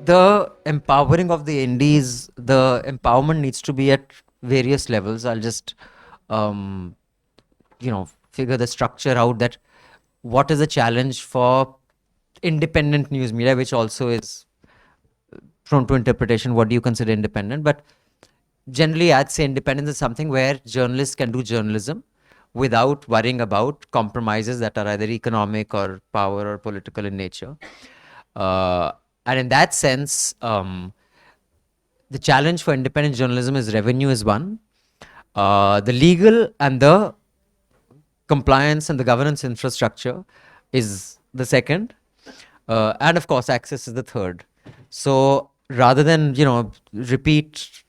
the empowering of the indies, the empowerment needs to be at various levels. I'll just, um, figure the structure out, that what is the challenge for independent news media, which also is prone to interpretation. What do you consider independent? But generally, I'd say independence is something where journalists can do journalism without worrying about compromises that are either economic or power or political in nature. Uh, and in that sense, the challenge for independent journalism is revenue is one. The legal and the compliance and the governance infrastructure is the second. And of course, access is the third. So rather than, repeat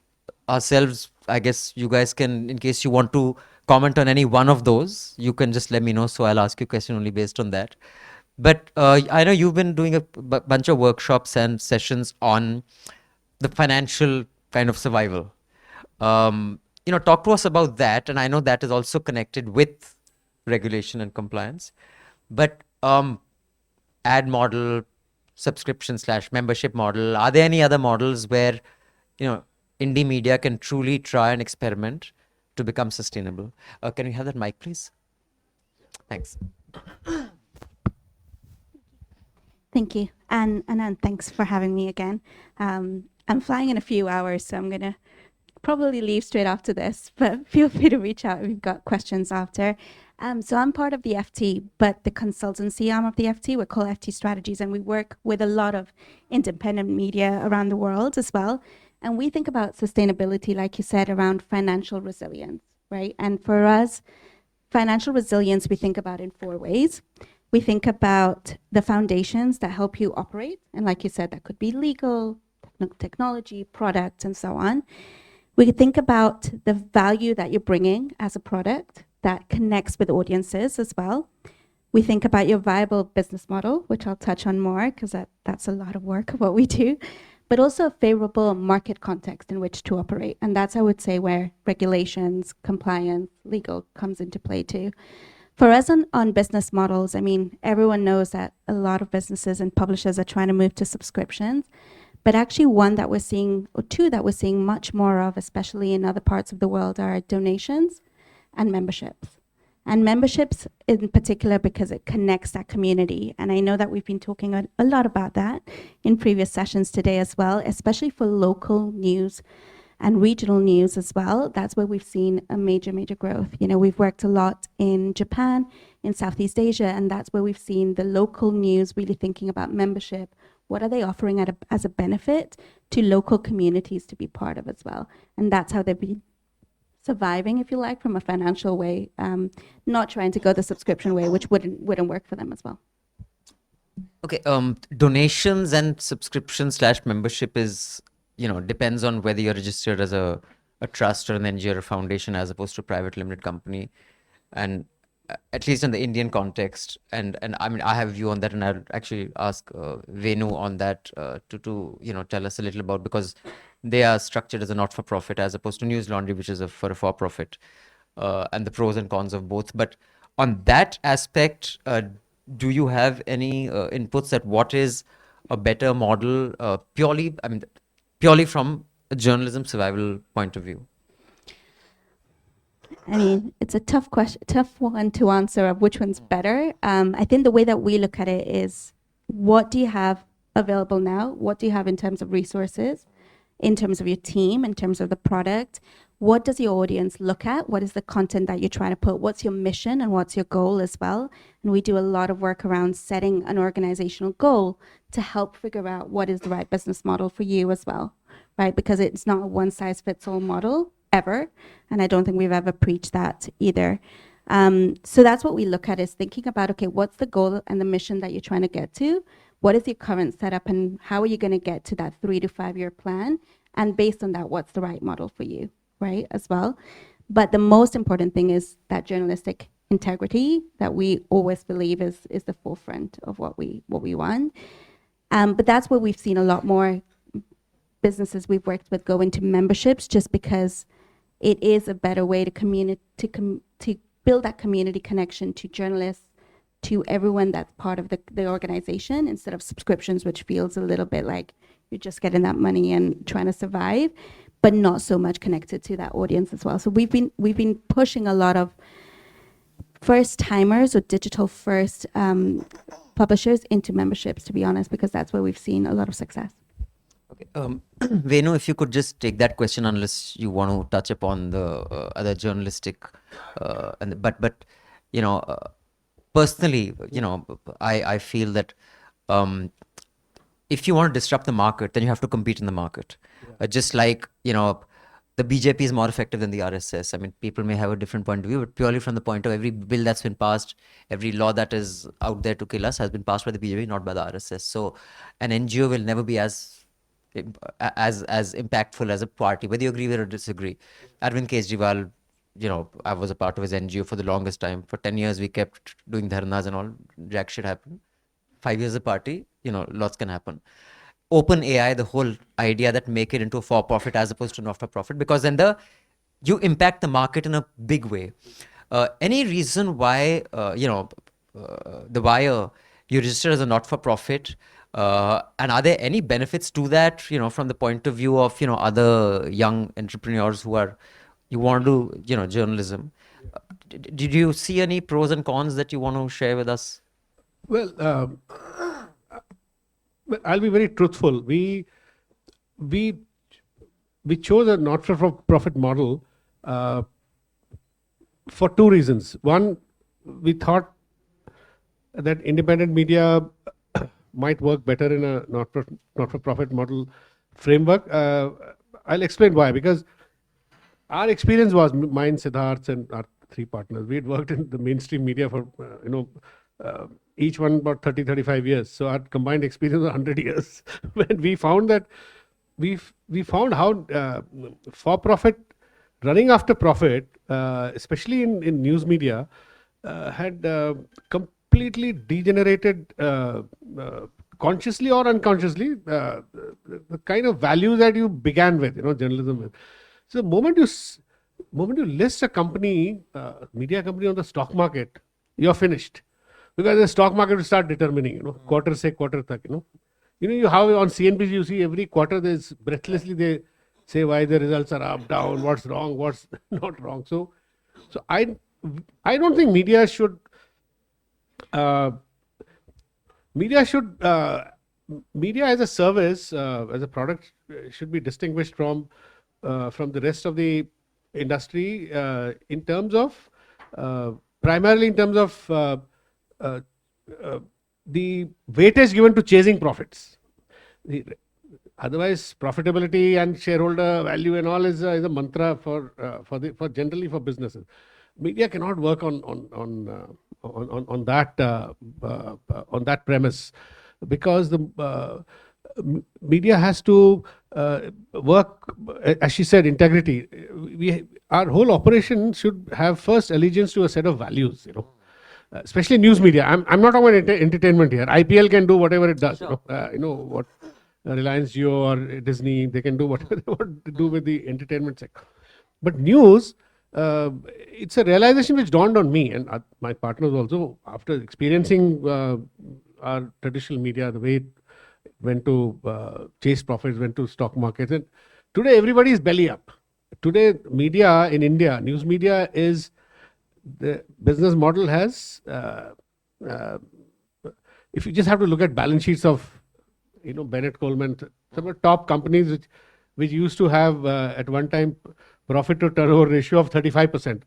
ourselves, I guess you guys can, in case you want to comment on any one of those, you can just let me know. So I'll ask you a question only based on that. But I know you've been doing a bunch of workshops and sessions on the financial kind of survival. Talk to us about that. And I know that is also connected with regulation and compliance. But ad model, subscription / membership model, are there any other models where, indie media can truly try and experiment to become sustainable? Can we have that mic, please? Thanks. Thank you. And thanks for having me again. I'm flying in a few hours, so I'm going to probably leave straight after this, but feel free to reach out if you've got questions after. So I'm part of the FT, but the consultancy arm of the FT, we're called FT Strategies, and we work with a lot of independent media around the world as well. And we think about sustainability, like you said, around financial resilience, right? And for us, financial resilience, we think about in 4 ways. We think about the foundations that help you operate. And like you said, that could be legal, technology, product, and so on. We could think about the value that you're bringing as a product that connects with audiences as well. We think about your viable business model, which I'll touch on more because that's a lot of work of what we do, but also a favorable market context in which to operate. And that's, I would say, where regulations, compliance, legal comes into play too. For us on business models, I mean, everyone knows that a lot of businesses and publishers are trying to move to subscriptions, but actually one that we're seeing, or two that we're seeing much more of, especially in other parts of the world, are donations and memberships. And memberships in particular because it connects that community. And I know that we've been talking a lot about that in previous sessions today as well, especially for local news and regional news as well. That's where we've seen a major growth. We've worked a lot in Japan, in Southeast Asia, and that's where we've seen the local news really thinking about membership. What are they offering as a benefit to local communities to be part of as well? And that's how they've been surviving, if you like, from a financial way, not trying to go the subscription way, which wouldn't work for them as well. Okay, donations and subscription / membership is, depends on whether you're registered as a trust or an NGO or a foundation as opposed to a private limited company. And at least in the Indian context, and I mean, I have a view on that, and I'll actually ask Venu on that to tell us a little about, because they are structured as a not-for-profit as opposed to Newslaundry, which is for a for-profit, and the pros and cons of both. But on that aspect, do you have any inputs that what is a better model purely from a journalism survival point of view? I mean, it's a tough one to answer of which one's better. I think the way that we look at it is, what do you have available now? What do you have in terms of resources, in terms of your team, in terms of the product? What does your audience look at? What is the content that you're trying to put? What's your mission and what's your goal as well? And we do a lot of work around setting an organizational goal to help figure out what is the right business model for you as well, right? Because it's not a one-size-fits-all model ever, and I don't think we've ever preached that either. So that's what we look at, is thinking about, okay, what's the goal and the mission that you're trying to get to? What is your current setup, and how are you going to get to that 3 to 5 year plan? And based on that, what's the right model for you, right, as well? But the most important thing is that journalistic integrity that we always believe is the forefront of what we want. But that's where we've seen a lot more businesses we've worked with go into memberships, just because it is a better way to build that community connection to journalists, to everyone that's part of the organization, instead of subscriptions, which feels a little bit like you're just getting that money and trying to survive, but not so much connected to that audience as well. So we've been pushing a lot of first timers or digital first publishers into memberships, to be honest, because that's where we've seen a lot of success. Okay. Venu, if you could just take that question, unless you want to touch upon the other journalistic, but you know, personally, you know, I feel that if you want to disrupt the market, then you have to compete in the market. Just like, you know, the BJP is more effective than the RSS. I mean, people may have a different point of view, but purely from the point of every bill that's been passed, every law that is out there to kill us has been passed by the BJP, not by the RSS. So an NGO will never be as impactful as a party, whether you agree with it or disagree. Arvind Kejriwal, you know, I was a part of his NGO for the longest time. For 10 years, we kept doing dharnas and all. Jack shit happened. 5 years a party, you know, lots can happen. Open AI, the whole idea that make it into a for-profit as opposed to not-for-profit, because then you impact the market in a big way. Any reason why, the Wire, you register as a not-for-profit, and are there any benefits to that, you know, from the point of view of, you know, other young entrepreneurs you want to do, you know, journalism? Did you see any pros and cons that you want to share with us? Well, I'll be very truthful. We chose a not-for-profit model for two reasons. One, we thought that independent media might work better in a not-for-profit model framework. I'll explain why. Because our experience was, mine, Siddharth's, and our three partners, we had worked in the mainstream media for, each one about 30, 35 years. So our combined experience was 100 years. When we found that, we found how for-profit, running after profit, especially in news media, had completely degenerated, consciously or unconsciously, the kind of value that you began with, journalism with. So the moment you list a company, media company on the stock market, you're finished. Because the stock market will start determining, quarter se quarter tak, you have on CNBC, you see every quarter there's breathlessly they say why the results are up, down, what's wrong, what's not wrong. So I don't think media should media as a service, as a product, should be distinguished from the rest of the industry in terms of primarily in terms of the weightage given to chasing profits. Otherwise, profitability and shareholder value and all is a mantra for generally for businesses. Media cannot work on that premise, because the media has to work, as she said, integrity. Our whole operation should have first allegiance to a set of values, especially news media. I'm not talking about entertainment here. IPL can do whatever it does. Sure. What Reliance Jio or Disney, they can do whatever they want to do with the entertainment sector. But news, it's a realization which dawned on me and my partners also, after experiencing our traditional media, the way it went to chase profits, went to stock markets. And today everybody is belly up. Today media in India, news media, is the business model has, if you just have to look at balance sheets of, Bennett Coleman, some of the top companies which used to have at one time profit to turnover ratio of 35%.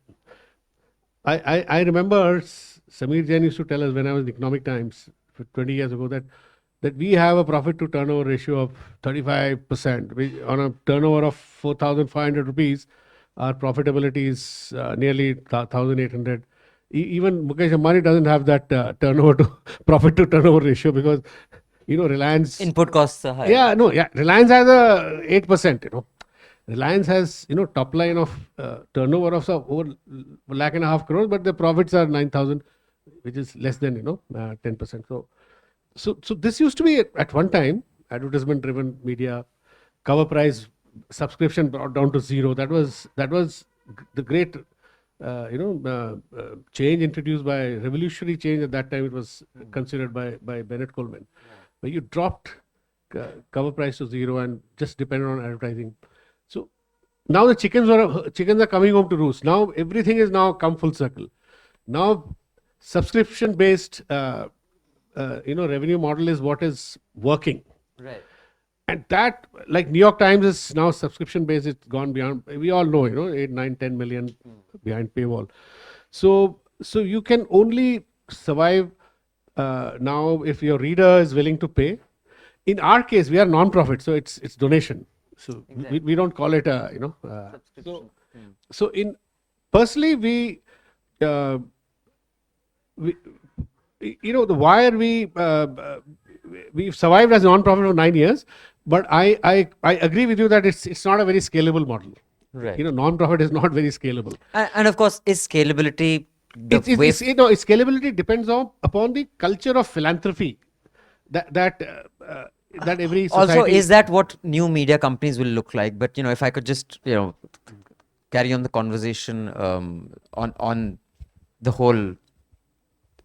I remember Samir Jain used to tell us when I was in Economic Times 20 years ago that we have a profit to turnover ratio of 35%. On a turnover of 4,500 rupees, our profitability is nearly 1,800. Even Mukesh Ambani doesn't have that turnover to profit to turnover ratio, because Reliance Input costs are high. Reliance has a 8%. Reliance has top line of turnover of over 1.5 lakh crores, but the profits are 9,000, which is less than 10%. So this used to be at one time advertisement driven media, cover price subscription brought down to zero. That was the great change introduced by revolutionary change. At that time, it was considered by Bennett Coleman, where you dropped cover price to zero and just depended on advertising. So now the chickens are coming home to roost. Now everything is now come full circle. Now subscription based revenue model is what is working. Right. And that, like New York Times is now subscription based, it's gone beyond, we all know, 8, 9, 10 million behind paywall. So you can only survive now if your reader is willing to pay. In our case, we are non-profit, so it's donation. So we don't call it a, Subscription. so in personally we the wire we've survived as a non-profit for 9 years, but I agree with you that it's not a very scalable model. Right. Non-profit is not very scalable. And of course, is scalability the way? Its scalability depends upon the culture of philanthropy that every society. Also, is that what new media companies will look like? But if I could just carry on the conversation on the whole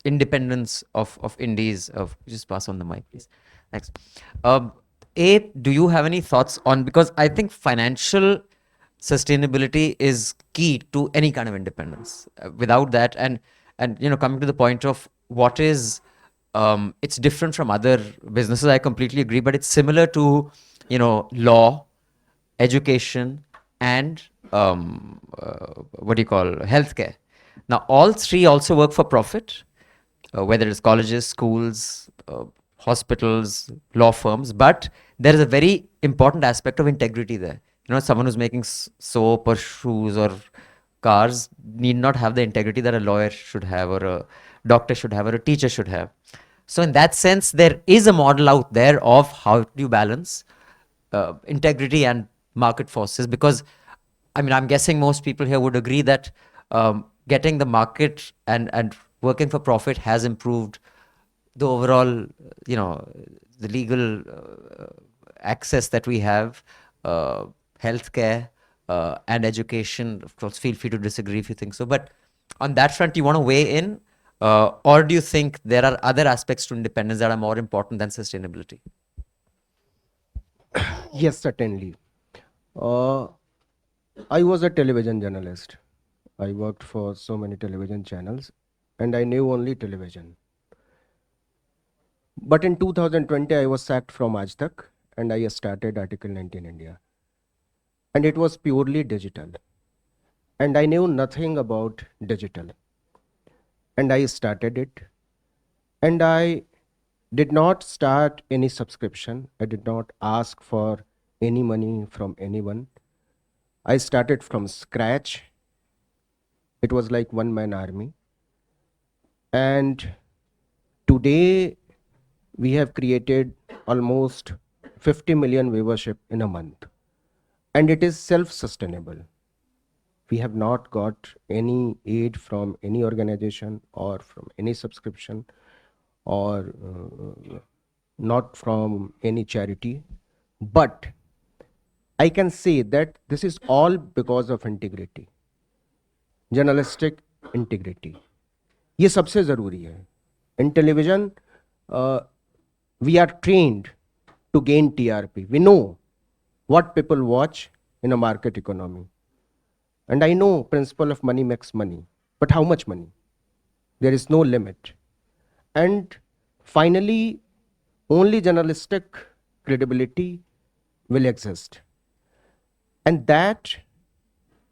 independence of indies. Just pass on the mic, please. Thanks. Do you have any thoughts on, because I think financial sustainability is key to any kind of independence. Without that, and coming to the point of what is, it's different from other businesses. I completely agree, but it's similar to law, education, and what do you call, healthcare. Now, all three also work for profit, whether it's colleges, schools, hospitals, law firms, but there is a very important aspect of integrity there. Someone who's making soap or shoes or cars need not have the integrity that a lawyer should have, or a doctor should have, or a teacher should have. So in that sense, there is a model out there of how do you balance integrity and market forces, because I'm guessing most people here would agree that getting the market and working for profit has improved the overall, the legal access that we have, healthcare and education. Of course, feel free to disagree if you think so. But on that front, you want to weigh in, or do you think there are other aspects to independence that are more important than sustainability? Yes, certainly. I was a television journalist. I worked for so many television channels, and I knew only television. But in 2020, I was sacked from Aaj Tak, and I started Article 19 India. And it was purely digital. And I knew nothing about digital. And I started it. And I did not start any subscription. I did not ask for any money from anyone. I started from scratch. It was like one-man army. And today, we have created almost 50 million viewership in a month. And it is self-sustainable. We have not got any aid from any organization or from any subscription or not from any charity. But I can say that this is all because of integrity, journalistic integrity. ये सबसे ज़रूरी है. In television, we are trained to gain TRP. We know what people watch in a market economy. And I know principle of money makes money. But how much money? There is no limit. And finally, only journalistic credibility will exist. And that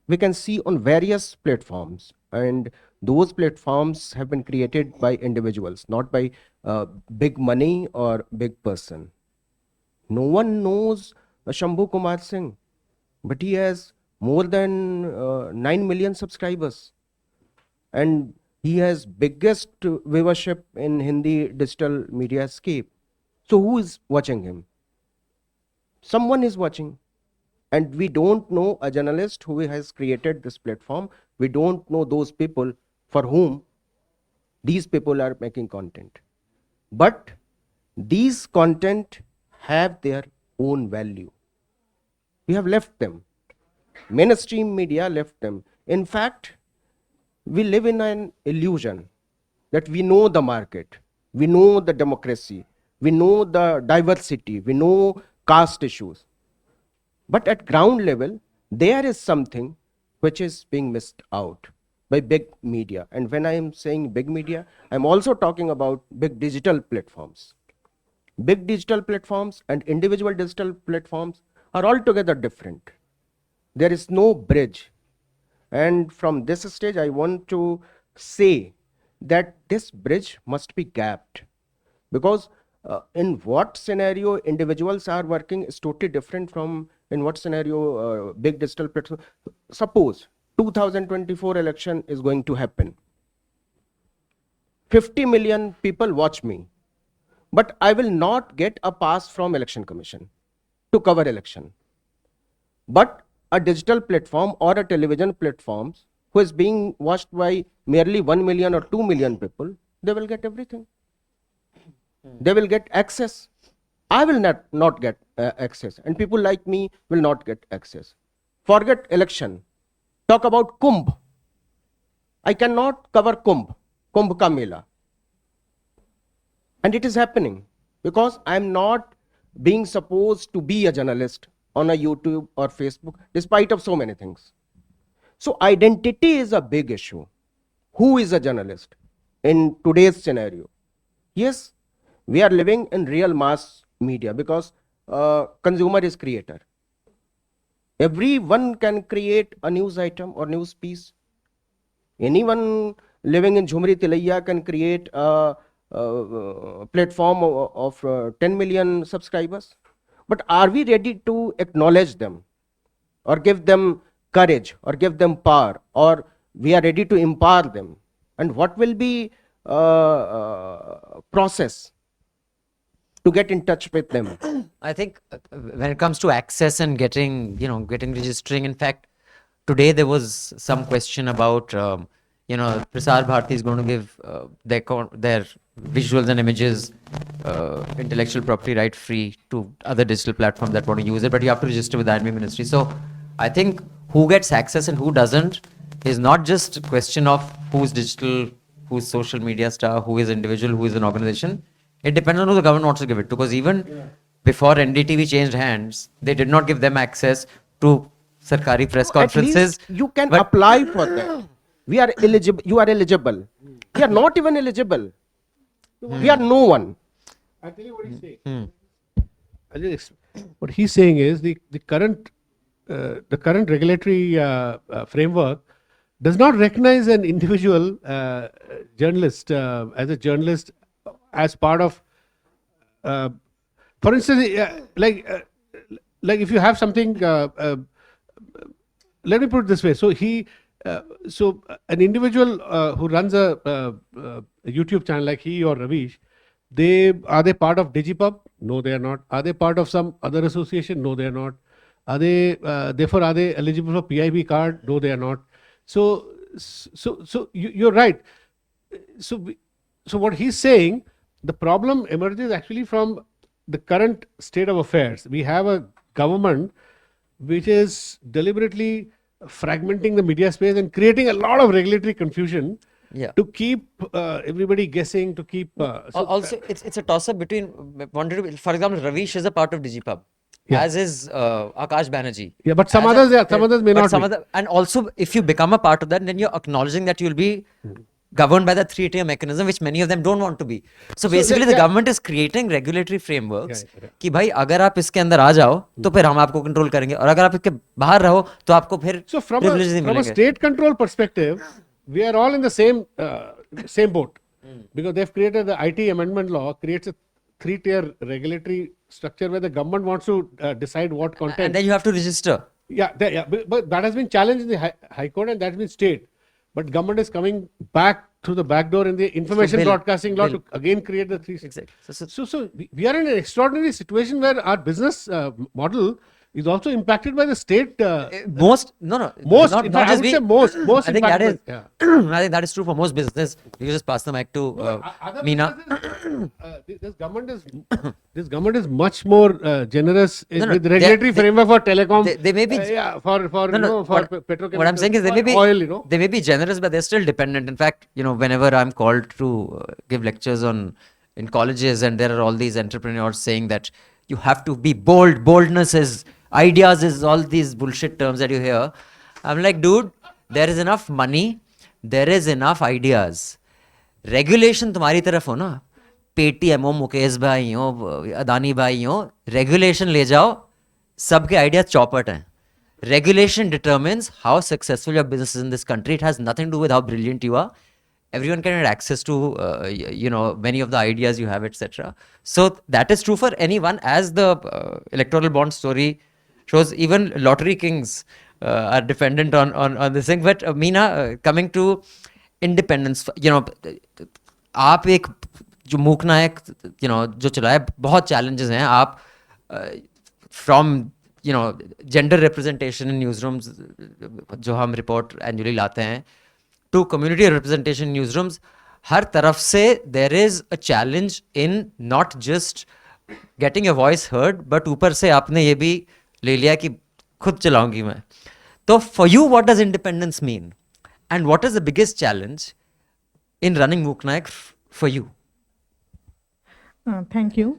we can see on various platforms. And those platforms have been created by individuals, not by big money or big person. No one knows Shambhu Kumar Singh, but he has more than 9 million subscribers. And he has biggest viewership in Hindi digital media scape. So who is watching him? Someone is watching. And we don't know a journalist who has created this platform. We don't know those people for whom these people are making content. But these content have their own value. We have left them. Mainstream media left them. In fact, we live in an illusion that we know the market, we know the democracy, we know the diversity, we know caste issues. But at ground level, there is something which is being missed out by big media. And when I am saying big media, I'm also talking about big digital platforms. Big digital platforms and individual digital platforms are altogether different. There is no bridge. And from this stage, I want to say that this bridge must be gapped, because in what scenario individuals are working is totally different from in what scenario big digital platform. Suppose 2024 election is going to happen. 50 million people watch me, but I will not get a pass from election commission to cover election. But a digital platform or a television platform who is being watched by merely 1 million or 2 million people, they will get everything. They will get access. I will not get access, and people like me will not get access. Forget election. Talk about Kumbh. I cannot cover Kumbh ka Mela. And it is happening because I am not being supposed to be a journalist on a YouTube or Facebook, despite of so many things. So identity is a big issue. Who is a journalist in today's scenario? Yes, we are living in real mass media because consumer is creator. Everyone can create a news item or news piece. Anyone living in Jhumri Tilaiya can create a platform of 10 million subscribers. But are we ready to acknowledge them or give them courage or give them power, or we are ready to empower them? And what will be process to get in touch with them? I think when it comes to access and getting registering, in fact, today there was some question about, Prasar Bharati is going to give their visuals and images, intellectual property right free to other digital platforms that want to use it, but you have to register with the Admin Ministry. So I think who gets access and who doesn't is not just a question of who's digital, who's social media star, who is individual, who is an organization. It depends on who the government wants to give it to, because even before NDTV changed hands, they did not give them access to Sarkari press conferences. At least you can apply for that. We are eligible. You are eligible. We are not even eligible. We are no one. I'll tell you what he's saying. What he's saying is the current regulatory framework does not recognize an individual journalist as a journalist as part of, for instance, like if you have something. Let me put it this way. So an individual who runs a YouTube channel like he or Ravish, are they part of Digipub? No, they are not. Are they part of some other association? No, they are not. Are they therefore are they eligible for PIB card? No, they are not. So you're right. So what he's saying, the problem emerges actually from the current state of affairs. We have a government which is deliberately fragmenting the media space and creating a lot of regulatory confusion to keep everybody guessing, to keep... also, it's a toss-up between... For example, Ravish is a part of Digipub, as is Akash Banerjee. Yeah, but some others may not be. And also, if you become a part of that, then you're acknowledging that you'll be governed by the three-tier mechanism, which many of them don't want to be. So basically, the government is creating regulatory frameworks कि भाई अगर आप इसके अंदर आ जाओ तो फिर हम आपको कंट्रोल करेंगे, और अगर आप इसके बाहर रहो तो आपको फिर privileges नहीं मिलेंगे. From a state control perspective, we are all in the same boat, because they've created the IT amendment law creates a three-tier regulatory structure where the government wants to decide what content. And then you have to register. But that has been challenged in the High Court and that's been stayed. But government is coming back through the back door in the information broadcasting law to again create the three. Exactly. So we are in an extraordinary situation where our business model is also impacted by the state. Most, no, no, Most, not, in not fact, I just would we. say most I think that is, impacted. Yeah. I think that is true for most business. You just pass the mic to Other Meena. businesses, this government is much more generous No, no, with they- regulatory they- framework for telecom. they may be- yeah, for No, you no, know, for petrochemicals. what I'm saying is they may for be oil, you know. they may be generous, but they're still dependent. In fact, whenever I'm called to give lectures in colleges, and there are all these entrepreneurs saying that you have to be bold. Boldness is ideas is all these bullshit terms that you hear. I'm like, dude, there is enough money, there is enough ideas. Regulation तुम्हारी तरफ हो ना, Paytm हो, मुकेश भाई हो, अदानी भाई हो, regulation ले जाओ, सबके आइडियाज चौपट हैं. Regulation determines how successful your business is in this country. It has nothing to do with how brilliant you are. Everyone can get access to many of the ideas you have, etc. So that is true for anyone, as the electoral bond story shows. Even lottery kings are dependent on this thing. But Meena, coming to independence, आप एक जो मूकनायक जो चलाया, बहुत challenges हैं. आप from gender representation in newsrooms, जो हम report annually लाते हैं, to community representation in newsrooms, हर तरफ से there is a challenge in not just getting your voice heard, but ऊपर से आपने ये भी ले लिया कि खुद चलाऊंगी मैं. तो for you, what does independence mean? And what is the biggest challenge in running Mooknayak for you? Thank you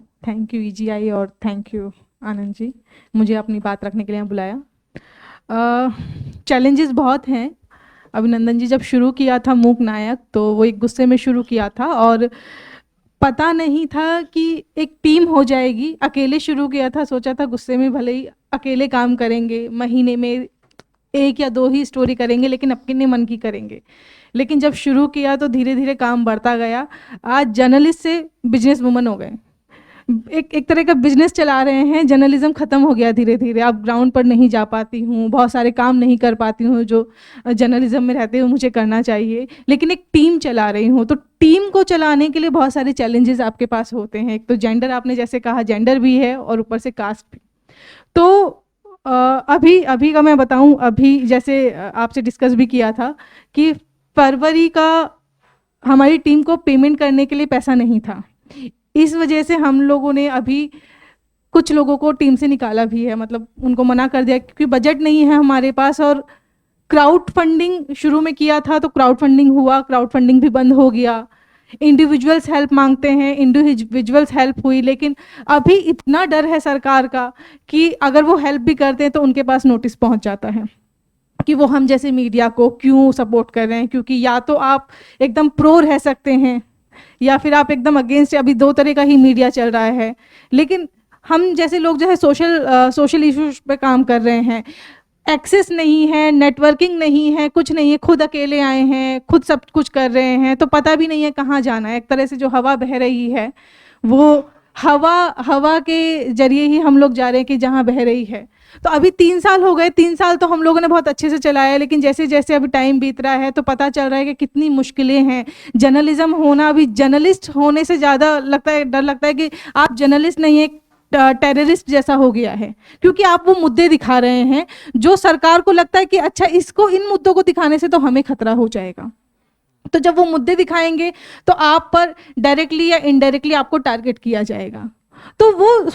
EGI और थैंक यू आनंद जी, मुझे अपनी बात रखने के लिए बुलाया. चैलेंजेस बहुत हैं. अभिनंदन जी जब शुरू किया था मूकनायक, तो वो एक गुस्से में शुरू किया था और पता नहीं था कि एक टीम हो जाएगी. अकेले शुरू किया था, सोचा था गुस्से में भले ही अकेले काम करेंगे, महीने में 1 या 2 ही स्टोरी करेंगे, लेकिन अपने मन की करेंगे. लेकिन जब शुरू किया तो धीरे धीरे काम बढ़ता गया. आज जर्नलिस्ट से बिजनेस वुमन हो गए, एक तरह का बिजनेस चला रहे हैं. जर्नलिज्म ख़त्म हो गया धीरे धीरे. अब ग्राउंड पर नहीं जा पाती हूँ, बहुत सारे काम नहीं कर पाती हूँ जो जर्नलिज्म में रहते हुए मुझे करना चाहिए, लेकिन एक टीम चला रही हूँ. तो टीम को चलाने के लिए बहुत सारे चैलेंजेस आपके पास होते हैं. एक तो जेंडर, आपने जैसे कहा, जेंडर भी है और ऊपर से कास्ट भी. तो अभी का मैं बताऊं, अभी जैसे आपसे डिस्कस भी किया था कि फरवरी का हमारी टीम को पेमेंट करने के लिए पैसा नहीं था. इस वजह से हम लोगों ने अभी कुछ लोगों को टीम से निकाला भी है, मतलब उनको मना कर दिया क्योंकि बजट नहीं है हमारे पास. और क्राउड फंडिंग शुरू में किया था तो क्राउड फंडिंग हुआ, क्राउड फंडिंग भी बंद हो गया. इंडिविजुअल्स हेल्प मांगते हैं, इंडिविजुअल्स हेल्प हुई, लेकिन अभी इतना डर है सरकार का कि अगर वो हेल्प भी करते हैं तो उनके पास नोटिस पहुंच जाता है कि वो हम जैसे मीडिया को क्यों सपोर्ट कर रहे हैं. क्योंकि या तो आप एकदम प्रो रह सकते हैं या फिर आप एकदम अगेंस्ट. अभी 2 तरह का ही मीडिया चल रहा है, लेकिन हम जैसे लोग जो है सोशल इश्यूज पे काम कर रहे हैं. एक्सेस नहीं है, नेटवर्किंग नहीं है, कुछ नहीं है, खुद अकेले आए हैं, खुद सब कुछ कर रहे हैं, तो पता भी नहीं है कहाँ जाना है. एक तरह से जो हवा बह रही है वो हवा के जरिए ही हम लोग जा रहे हैं कि जहाँ बह रही है. तो अभी 3 साल हो गए. 3 साल तो हम लोगों ने बहुत अच्छे से चलाया, लेकिन जैसे जैसे अभी टाइम बीत रहा है तो पता चल रहा है कि कितनी मुश्किलें हैं. जर्नलिज्म होना अभी जर्नलिस्ट होने से ज़्यादा डर लगता है कि आप जर्नलिस्ट नहीं, एक टेररिस्ट जैसा हो गया है. क्योंकि आप वो मुद्दे दिखा रहे हैं जो सरकार को लगता है कि अच्छा, इसको इन मुद्दों को दिखाने से तो हमें खतरा हो जाएगा. तो जब वो मुद्दे दिखाएंगे तो आप पर डायरेक्टली या इनडायरेक्टली आपको टारगेट किया जाएगा. तो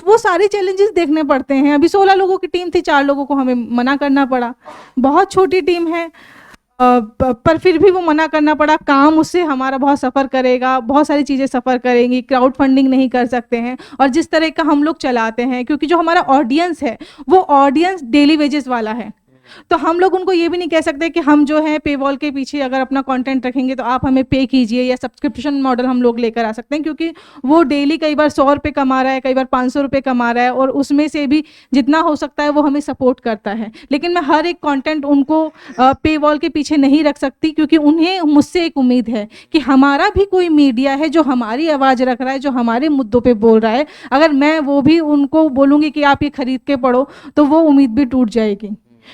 वो सारे चैलेंजेस देखने पड़ते हैं. अभी 16 लोगों की टीम थी, 4 लोगों को हमें मना करना पड़ा. बहुत छोटी टीम है, पर फिर भी वो मना करना पड़ा. काम उससे हमारा बहुत सफ़र करेगा, बहुत सारी चीज़ें सफ़र करेंगी. क्राउड फंडिंग नहीं कर सकते हैं. और जिस तरह का हम लोग चलाते हैं, क्योंकि जो हमारा ऑडियंस है वो ऑडियंस डेली वेजेस वाला है, तो हम लोग उनको ये भी नहीं कह सकते कि हम जो है पे वॉल के पीछे अगर अपना कंटेंट रखेंगे तो आप हमें पे कीजिए, या सब्सक्रिप्शन मॉडल हम लोग लेकर आ सकते हैं. क्योंकि वो डेली कई बार 100 रुपये कमा रहा है, कई बार 500 रुपये कमा रहा है, और उसमें से भी जितना हो सकता है वो हमें सपोर्ट करता है. लेकिन मैं हर एक कंटेंट उनको पे वॉल के पीछे नहीं रख सकती, क्योंकि उन्हें मुझसे एक उम्मीद है कि हमारा भी कोई मीडिया है जो हमारी आवाज़ रख रहा है, जो हमारे मुद्दों पर बोल रहा है. अगर मैं वो भी उनको बोलूँगी कि आप ये खरीद के पढ़ो, तो वो उम्मीद भी टूट जाएगी.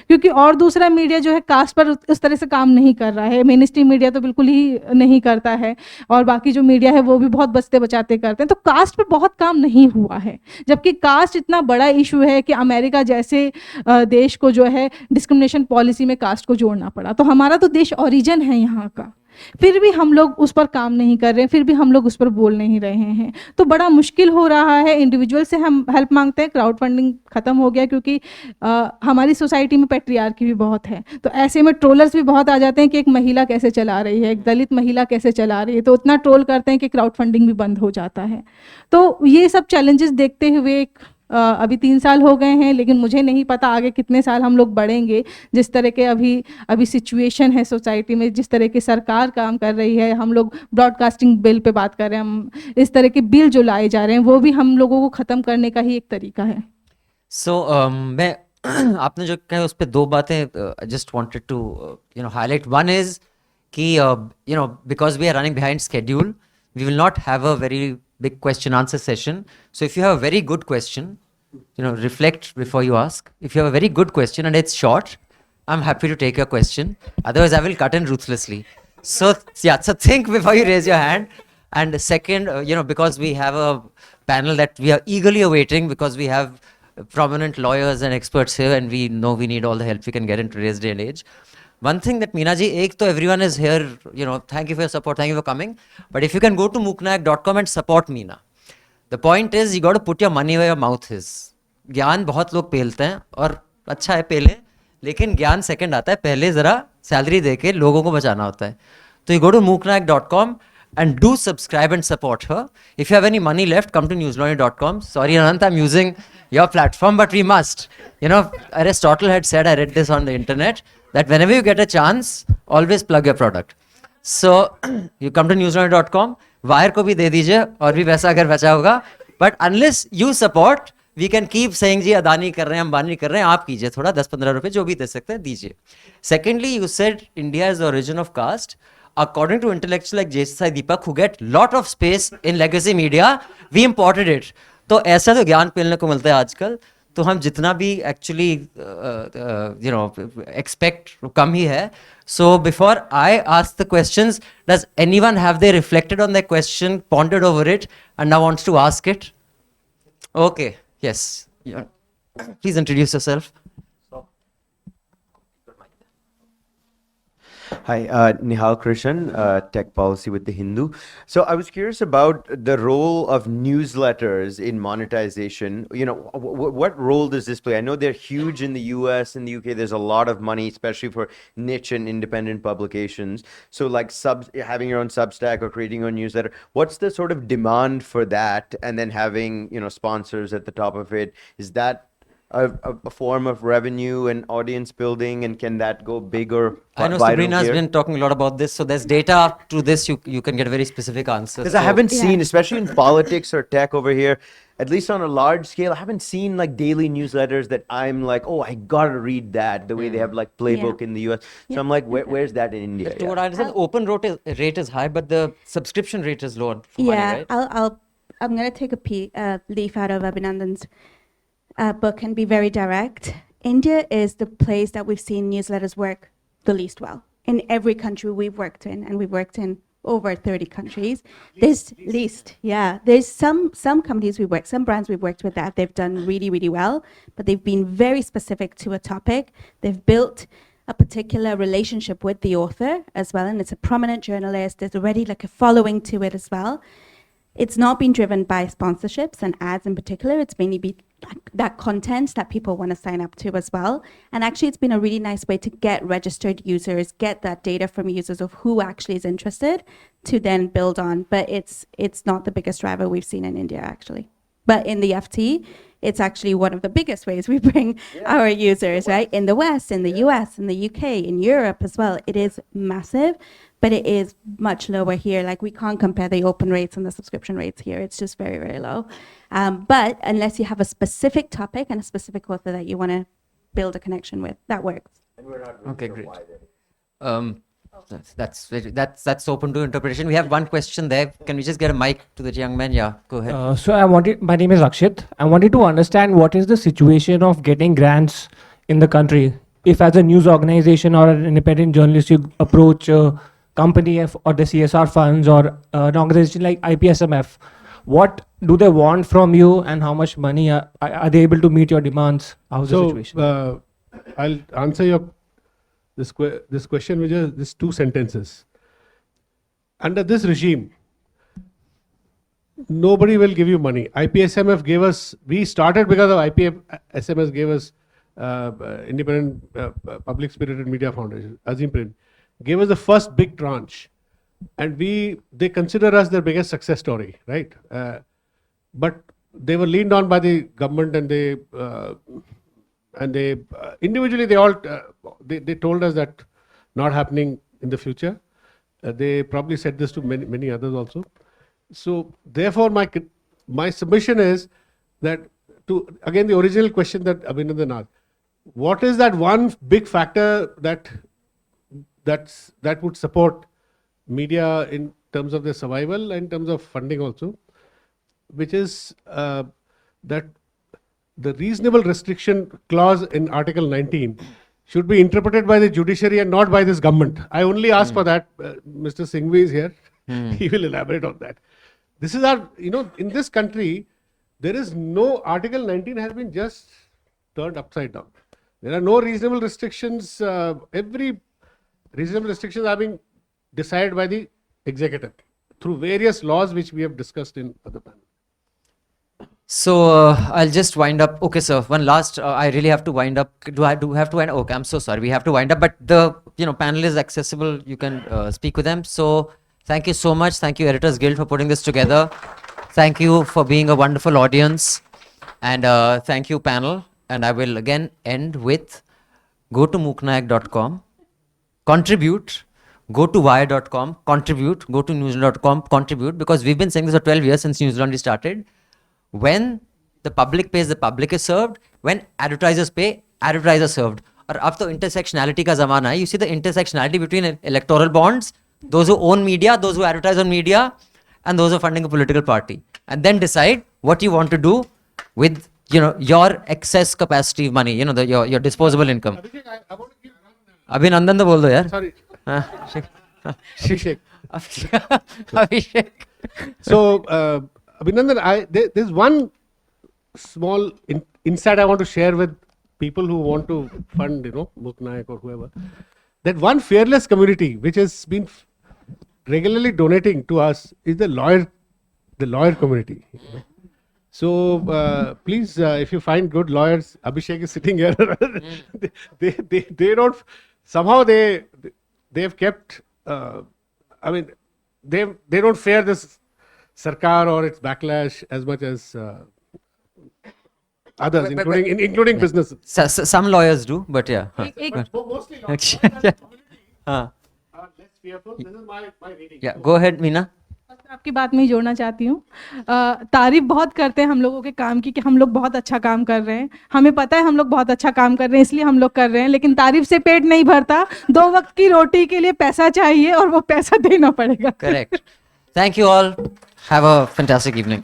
क्योंकि और दूसरा मीडिया जो है कास्ट पर उस तरह से काम नहीं कर रहा है, मेन स्ट्रीम मीडिया तो बिल्कुल ही नहीं करता है, और बाकी जो मीडिया है वो भी बहुत बचते बचाते करते हैं, तो कास्ट पे बहुत काम नहीं हुआ है। जबकि कास्ट इतना बड़ा इशू है कि अमेरिका जैसे देश को जो है डिस्क्रिमिनेशन पॉलिसी में कास्ट को जोड़ना पड़ा। तो हमारा तो देश ओरिजिन है यहाँ का, फिर भी हम लोग उस पर काम नहीं कर रहे हैं, फिर भी हम लोग उस पर बोल नहीं रहे हैं, तो बड़ा मुश्किल हो रहा है। इंडिविजुअल से हम हेल्प मांगते हैं, क्राउड फंडिंग खत्म हो गया क्योंकि हमारी सोसाइटी में पैट्रियार्की भी बहुत है, तो ऐसे में ट्रोलर्स भी बहुत आ जाते हैं कि एक महिला कैसे चला रही है, एक दलित महिला कैसे चला रही है, तो उतना ट्रोल करते हैं कि क्राउड फंडिंग भी बंद हो जाता है। तो ये सब चैलेंजेस देखते हुए अभी 3 साल हो गए हैं, लेकिन मुझे नहीं पता आगे कितने साल हम लोग बढ़ेंगे। जिस तरह के अभी सिचुएशन है सोसाइटी में, जिस तरह की सरकार काम कर रही है, हम लोग ब्रॉडकास्टिंग बिल पे बात कर रहे हैं, हम इस तरह के बिल जो लाए जा रहे हैं वो भी हम लोगों को ख़त्म करने का ही एक तरीका है। सो मैं आपने जो कहा उस पर 2 बातें just wanted to highlight. One is कि because we are running behind schedule, we will not have a very big question answer session. So if you have a very good question, reflect before you ask. If you have a very good question and it's short, I'm happy to take your question. Otherwise, I will cut in ruthlessly. So so think before you raise your hand. And second, because we have a panel that we are eagerly awaiting, because we have prominent lawyers and experts here, and we know we need all the help we can get in today's day and age. One thing that Meena ji, ek to everyone is here, thank you for your support, thank you for coming. But if you can go to mooknayak.com and support Meena. The point is, you got to put your money where your mouth is. ज्ञान बहुत लोग पेलते हैं और अच्छा है पेले, लेकिन ज्ञान second आता है, पहले जरा सैलरी देके लोगों को बचाना होता है। तो you go to mooknayak.com and do subscribe and support her. If you have any money left, come to newslaundry.com. Sorry, Anant, I'm using your platform, but we must. Aristotle had said, I read this on the internet, that whenever you get a chance, always plug your product. So you come to newslaundry.com, wire को भी दे दीजिए और भी पैसा अगर बचा होगा, but unless you support, we can keep saying जी अदानी कर रहे हैं, अंबानी कर रहे हैं, आप कीजिए थोड़ा 10-15 रुपए जो भी दे सकते हैं दीजिए. Secondly, you said India is the origin of caste. According to intellectuals like J.C. Deepak, who get lot of space in legacy media, we imported it. तो ऐसा तो ज्ञान पेलने को मिलता है आजकल, तो हम जितना भी एक्चुअली एक्सपेक्ट कम ही है. So before I ask the questions, does anyone have they reflected on the question, pondered over it and now wants to ask it? Okay, yes, please introduce yourself. Hi, Nihal Krishan, Tech Policy with The Hindu. So I was curious about the role of newsletters in monetization. What role does this play? I know they're huge in the US and the UK. There's a lot of money, especially for niche and independent publications. So like having your own Substack or creating your own newsletter, what's the sort of demand for that? And then having, sponsors at the top of it, is that a form of revenue and audience building, and can that go bigger? I know Sabrina has been talking a lot about this, so there's data to this. You can get very specific answers. Because I haven't seen, especially in politics or tech over here, at least on a large scale, I haven't seen like daily newsletters that I'm like, oh, I gotta read that, the way they have like Playbook in the US. So I'm like, where's that in India? To what I understand, the open rate is high, but the subscription rate is low for money, right? I'm going to take a leaf out of Abhinandan's book and be very direct. India is the place that we've seen newsletters work the least well in every country we've worked in, and we've worked in over 30 countries. There's some companies we work, some brands we've worked with that they've done really, really well, but they've been very specific to a topic. They've built a particular relationship with the author as well, and it's a prominent journalist. There's already like a following to it as well. It's not been driven by sponsorships and ads in particular. It's mainly been that content that people want to sign up to as well. And actually, it's been a really nice way to get registered users, get that data from users of who actually is interested to then build on. But it's not the biggest driver we've seen in India, actually. But in the FT, it's actually one of the biggest ways we bring our users, right? In the West, in the US, in the UK, in Europe as well. It is massive, but it is much lower here. Like, we can't compare the open rates and the subscription rates here. It's just very, very low. But unless you have a specific topic and a specific author that you want to build a connection with, that works. Okay, great. That's open to interpretation. We have one question there. Can we just get a mic to the young man? Yeah, go ahead. My name is Akshit. I wanted to understand what is the situation of getting grants in the country. if as a news organization or an independent journalist you approach a company or the CSR funds or an organization like IPSMF, what do they want from you and how much money are they able to meet your demands? How's the situation? I'll answer this question with just 2 sentences. Under this regime, nobody will give you money. IPSMF gave us, we started because of IPSMF gave us Independent Public Spirited Media Foundation, Azim Prem, gave us the first big tranche. And they consider us their biggest success story, right? But they were leaned on by the government, and they individually, they told us that not happening in the future. They probably said this to many others also. So therefore, my submission is that, to again the original question that Abhinandan asked, what is that one big factor that would support media in terms of their survival and in terms of funding also, which is that the reasonable restriction clause in Article 19 should be interpreted by the judiciary and not by this government. I only ask for that. Mr. Singhvi is here. He will elaborate on that. This is our, in this country, there is no, Article 19 has been just turned upside down. There are no reasonable restrictions. Every reasonable restrictions are being decided by the executive through various laws which we have discussed in other panels. So I'll just wind up. Okay, sir. One last. I really have to wind up. Do I have to wind up? Okay, I'm so sorry. We have to wind up. But the panel is accessible. You can speak with them. So thank you so much. Thank you, Editors Guild, for putting this together. Thank you for being a wonderful audience, and thank you, panel. And I will again end with: go to mooknayak.com, contribute. Go to wire.com, contribute. Go to newslaundry.com, contribute. Because we've been saying this for 12 years since Newslaundry started. When the public pays, the public is served. When advertisers pay, advertisers served. और अब तो intersectionality का ज़माना है. You see the intersectionality between electoral bonds, those who own media, those who advertise on media, and those who are funding a political party. And then decide what you want to do with your excess capacity money, your disposable income. I want to give Abhinandan तो बोल दो यार. Sorry. Abhishek. Abhishek. Abhishek. So, Abhinandan, there's one small insight I want to share with people who want to fund, Mooknayak or whoever. That one fearless community which has been regularly donating to us is the lawyer community. So please, if you find good lawyers, Abhishek is sitting here. They don't, somehow they've kept, they don't fear this Sarkar or its backlash as much as others, including businesses. Some lawyers do, but yeah. Mostly lawyers. are less fearful. This is my reading. Yeah, go ahead, Meena. आपकी बात में ही जोड़ना चाहती हूँ. तारीफ बहुत करते हैं हम लोगों के काम की कि हम लोग बहुत अच्छा काम कर रहे हैं. हमें पता है हम लोग बहुत अच्छा काम कर रहे हैं, इसलिए हम लोग कर रहे हैं. लेकिन तारीफ से पेट नहीं भरता. 2 वक्त की रोटी के लिए पैसा चाहिए और वो पैसा देना पड़ेगा. Correct. Thank you all. Have a fantastic evening.